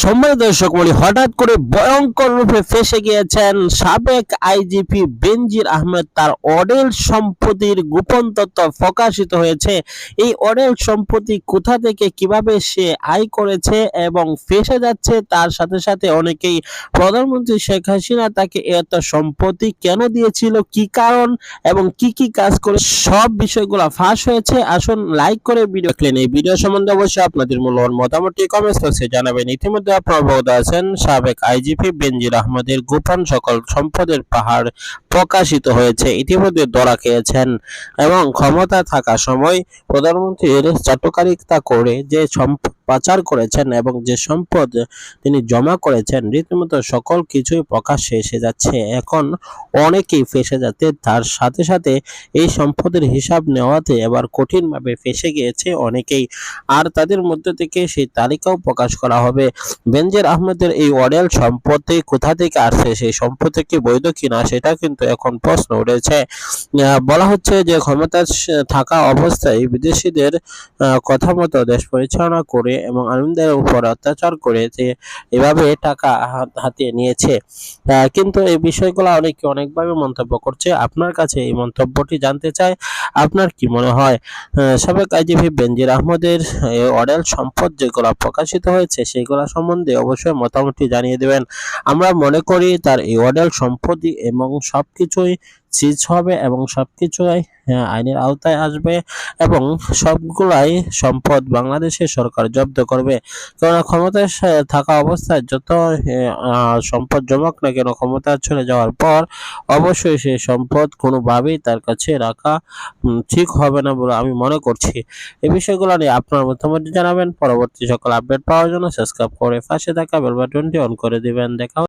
সম্মানিত দর্শক মণ্ডলী, হঠাৎ করে ভয়ঙ্কর রূপে ফেঁসে গিয়েছেন সাবেক আইজিপি বেনজির আহমেদ। তার অডেল সম্পত্তির গোপন তথ্য প্রকাশিত হয়েছে। এই অডেল সম্পত্তি কোথা থেকে কিভাবে সে আয় করেছে এবং ফেঁসে যাচ্ছে, তার সাথে সাথে অনেকেই প্রধানমন্ত্রী শেখ হাসিনা তাকে এত সম্পত্তি কেন দিয়েছিল, কি কারণ এবং কি কি কাজ করে, সব বিষয়গুলো ফাঁস হয়েছে। আসুন লাইক করে ভিডিও দেখলেন। এই ভিডিও সম্বন্ধে অবশ্যই আপনাদের মূল্যবান মতামতটি কমেন্ট বক্সে জানাবেন। ইতিমধ্যে আপনারা অবগত আছেন, সাবেক আইজিপি বেনজির আহমেদের গোপন সকল সম্পদের পাহাড় প্রকাশিত হয়েছে। ইতিমধ্যে ধরা খেয়েছেন এবং ক্ষমতা থাকা সময় প্রধানমন্ত্রীর চাটুকারিতা করে যে সম্পদ পাচার করেছেন এবং যে সম্পদ তিনি জমা করেছেন, রীতিমতো সকল কিছুই প্রকাশ্যে এসে যাচ্ছে। এখন অনেকেই ফেঁসে যাচ্ছে, তার সাথে সাথে এই সম্পদের হিসাব নেওয়াতে এবার কঠিনভাবে ফেঁসে গিয়েছে অনেকেই। আর তাদের মধ্যে থেকে সেই তালিকাও প্রকাশ করা হবে। বেনজির আহমেদের এই অডেল সম্পত্তি কোথা থেকে আসছে, সেই সম্পত্তি কি বৈধ কিনা, সেটা কিন্তু এখন প্রশ্ন উঠেছে। বলা হচ্ছে যে ক্ষমতা থাকা অবস্থায় বিদেশিদের কথা মতো দেশ পরিচালনা করে এবং আনন্দের উপর অত্যাচার করে যে এভাবে টাকা হাতিয়ে নিয়েছে। কিন্তু এই বিষয়গুলো অনেকে অনেকভাবে মন্তব্য করছে। আপনার কাছে এই মন্তব্যটি জানতে চাই, আপনার কি মনে হয়? সাবেক আইজিপি বেনজির আহমেদের অডেল সম্পদ যেগুলো প্রকাশিত হয়েছে সেগুলো সম্বন্ধে অবশ্যই মতামতটি জানিয়ে দেবেন। আমরা মনে করি তার এই অডেল সম্পত্তি এবং সবকিছুই সিজ হবে এবং সবকিছুই আইনের আওতায় আসবে এবং সবগুলাই সম্পদ বাংলাদেশের সরকার জব্দ করবে। কারণ ক্ষমতায় থাকা অবস্থায় যত সম্পদ জমাক না কেন, ক্ষমতা চলে যাওয়ার পর অবশ্যই সেই সম্পদ কোনোভাবেই তার কাছে রাখা ঠিক হবে না বলে আমি মনে করছি। এই বিষয়গুলো নিয়ে আপনার মতামত জানাবেন। পরবর্তী সকল আপডেট পাওয়ার জন্য সাবস্ক্রাইব করে পাশে থাকা বেল বাটনটি অন করে দিবেন। দেখা